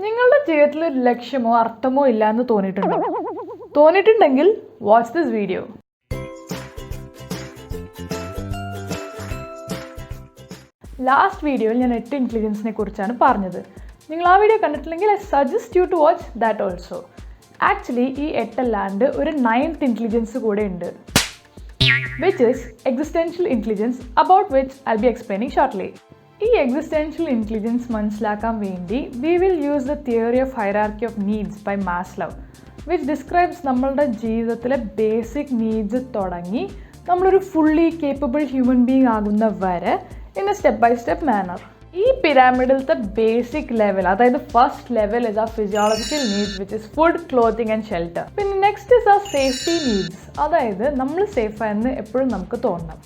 നിങ്ങളുടെ ജീവിതത്തിൽ ഒരു ലക്ഷ്യമോ അർത്ഥമോ ഇല്ല എന്ന് തോന്നിയിട്ടുണ്ടോ? തോന്നിയിട്ടുണ്ടെങ്കിൽ വാച്ച് ദിസ് വീഡിയോ. ലാസ്റ്റ് വീഡിയോയിൽ ഞാൻ 8 ഇൻ്റലിജൻസിനെ കുറിച്ചാണ് പറഞ്ഞത്. നിങ്ങൾ ആ വീഡിയോ കണ്ടിട്ടില്ലെങ്കിൽ I suggest you to watch that also. Actually ഈ 8 അല്ലാണ്ട് ഒരു 9th ഇൻ്റലിജൻസ് കൂടെ ഉണ്ട്, which is existential intelligence, about which I'll be explaining shortly. ഈ existential intelligence മനസ്സിലാക്കാൻ വേണ്ടി we will use the theory of hierarchy of needs by Maslow, which describes നമ്മളുടെ ജീവിതത്തിലെ ബേസിക് നീഡ്സ് തുടങ്ങി നമ്മളൊരു ഫുള്ളി കേപ്പബിൾ ഹ്യൂമൻ ബീങ് ആകുന്ന വരെ in a step by step manner. ഈ പിരാമിഡിലത്തെ ബേസിക് ലെവൽ, അതായത് first level is the physiological needs which is food, clothing and shelter. പിന്നെ next is the safety needs, അതായത് നമ്മൾ സേഫായെന്ന് എപ്പോഴും നമുക്ക് തോന്നണം.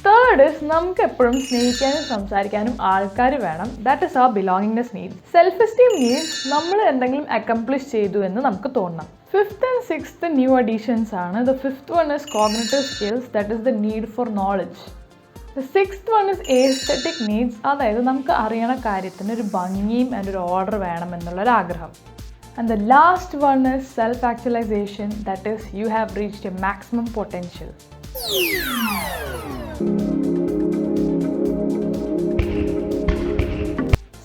തേർഡ് ഇസ് നമുക്ക് എപ്പോഴും സ്നേഹിക്കാനും സംസാരിക്കാനും ആൾക്കാർ വേണം, that is a belongingness needs. Self esteem needs, നമ്മൾ എന്തെങ്കിലും അക്കംപ്ലിഷ് ചെയ്തു എന്ന് നമുക്ക് തോന്നണം. Fifth and sixth new additions ആണ്. The fifth one is cognitive skills, that is the need for knowledge. The sixth one is aesthetic needs, അതായത് നമുക്ക് അറിയണ കാര്യത്തിന് ഒരു ഭംഗിയും and ഒരു ഓർഡർ വേണം എന്നുള്ളൊരാഗ്രഹം. And the last one is self-actualization, that is you have reached your maximum potential.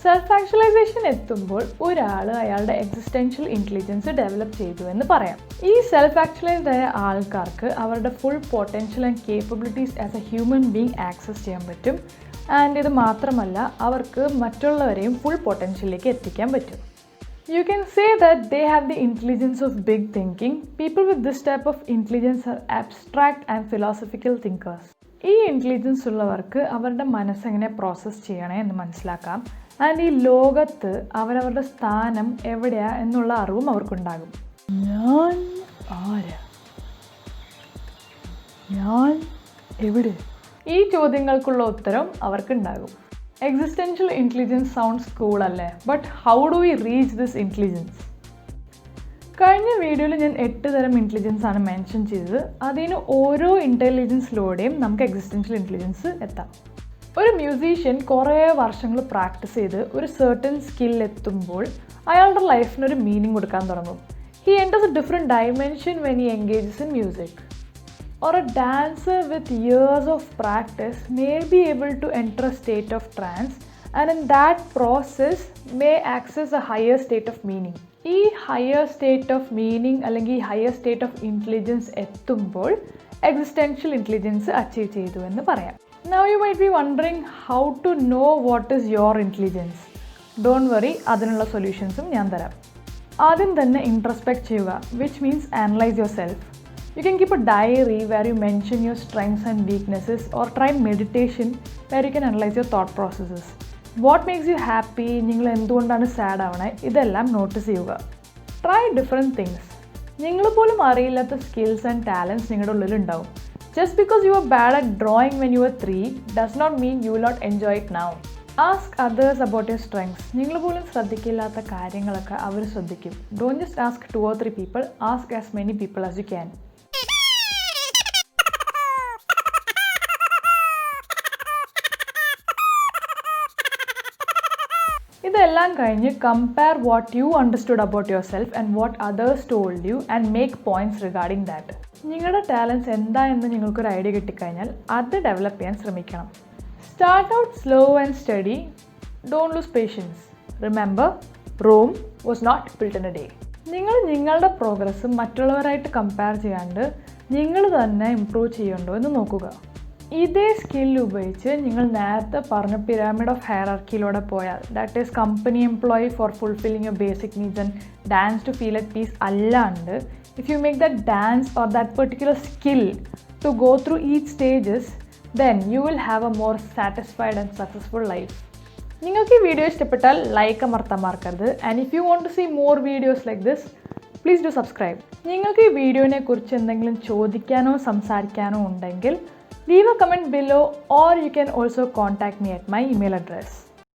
Self-actualisation എത്തുമ്പോൾ ഒരാൾ അയാളുടെ എക്സിസ്റ്റൻഷ്യൽ ഇൻ്റലിജൻസ് ഡെവലപ്പ് ചെയ്തു എന്ന് പറയാം. ഈ സെൽഫ്-ആക്ച്വലൈസ്ഡ് ആയ ആൾക്കാർക്ക് അവരുടെ full potential and capabilities as A human being access ചെയ്യാൻ പറ്റും. ആൻഡ് ഇത് മാത്രമല്ല, അവർക്ക് മറ്റുള്ളവരെയും ഫുൾ പൊട്ടൻഷ്യലിലേക്ക് എത്തിക്കാൻ പറ്റും. You can say that they have the intelligence of big thinking. People with this type of intelligence are abstract and philosophical thinkers. ഈ intelligence ഉള്ളവർക്ക് അവരുടെ മനസ്സെങ്ങനെ പ്രോസസ്സ് ചെയ്യണേ എന്ന് മനസ്സിലാക്കാം. ആൻഡ് ഈ ലോകത്ത് അവരവരുടെ സ്ഥാനം എവിടെയാ എന്നുള്ള അറിവും അവർക്കുണ്ടാകും. ഞാൻ ആരാ? ഞാൻ എവിടെ? ഈ ചോദ്യങ്ങൾക്കുള്ള ഉത്തരം അവർക്കുണ്ടാകും. എക്സിസ്റ്റൻഷ്യൽ ഇൻ്റലിജൻസ് സൗണ്ട്സ് കൂൾ അല്ലേ? But how do we reach this intelligence? കഴിഞ്ഞ വീഡിയോയിൽ ഞാൻ 8 തരം ഇൻ്റലിജൻസ് ആണ് മെൻഷൻ ചെയ്തത്. അതിന് ഓരോ ഇൻ്റലിജൻസിലൂടെയും നമുക്ക് എക്സിസ്റ്റൻഷ്യൽ ഇൻ്റലിജൻസ് എത്താം. ഒരു മ്യൂസീഷ്യൻ കുറേ വർഷങ്ങൾ പ്രാക്ടീസ് ചെയ്ത് ഒരു സർട്ടൻ സ്കിൽ എത്തുമ്പോൾ അയാളുടെ ലൈഫിനൊരു മീനിങ് കൊടുക്കാൻ തുടങ്ങും. He enters A different dimension when he engages in music. Or a dancer with years of practice may be able to enter a state of trance, and in that process may access a higher state of meaning. ഈ higher state of meaning അല്ലെങ്കിൽ higher state of intelligence എത്തുമ്പോൾ existential intelligence achieve ചെയ്തു എന്ന് പറയാം. Now you might be wondering how to know what is your intelligence. Don't worry, അതിനുള്ള സൊല്യൂഷൻസും ഞാൻ തരാം. ആദ്യം തന്നെ ഇൻട്രോസ്പെക്ട് ചെയ്യുക, which means analyze yourself. You can keep a diary where you mention your strengths and weaknesses, or try meditation where you can analyze your thought processes. What makes you happy, നിങ്ങൾ എന്തുകൊണ്ടാണ് sad ആവണേ, ഇതെല്ലാം notice ചെയ്യുക. Try different things. നിങ്ങൾ പോലും അറിയില്ലാത്ത skills and talents നിങ്ങളുടെ ഉള്ളിലുണ്ടാവും. Just because you were bad at drawing when you were 3 does not mean you will not enjoy it now. Ask others about your strengths. നിങ്ങൾ പോലും ശ്രദ്ധിക്കില്ലാത്ത കാര്യങ്ങളൊക്കെ അവർ ശ്രദ്ധിക്കും. Don't just ask 2 or 3 people, ask as many people as you can. ഇതെല്ലാം കഴിഞ്ഞ് compare what you understood about yourself and what others told you and make points regarding that. നിങ്ങളുടെ talents എന്താ എന്ന് നിങ്ങൾക്കൊരു ഐഡിയ കിട്ടിക്കഴിഞ്ഞാൽ അത് develop ചെയ്യാൻ ശ്രമിക്കണം. Start out slow and steady. Don't lose patience. Remember, Rome was not built in a day. നിങ്ങൾ നിങ്ങളുടെ പ്രോഗ്രസ് മറ്റുള്ളവരായിട്ട് കമ്പയർ ചെയ്യാണ്ട് നിങ്ങൾ തന്നെ ഇംപ്രൂവ് ചെയ്യുന്നുണ്ടോ എന്ന് നോക്കുക. ഇതേ സ്കിൽ ഉപയോഗിച്ച് നിങ്ങൾ നേരത്തെ പറഞ്ഞ പിരാമിഡ് ഓഫ് ഹയറാർക്കിയിലൂടെ പോയാൽ, that is company employee for fulfilling your basic needs and dance to feel at peace അല്ലാണ്ട്, if you make that dance or that particular skill to go through each stages, then you will have a more satisfied and successful life. നിങ്ങൾക്ക് ഈ video ഇഷ്ടപ്പെട്ടാൽ like അമർത്താൻ മറക്കരുത്. And if you want to see more videos like this, please do subscribe. നിങ്ങൾക്ക് ഈ വീഡിയോനെ കുറിച്ച് എന്തെങ്കിലും ചോദിക്കാനോ സംസാരിക്കാനോ ഉണ്ടെങ്കിൽ leave a comment below, or you can also contact me at my email address.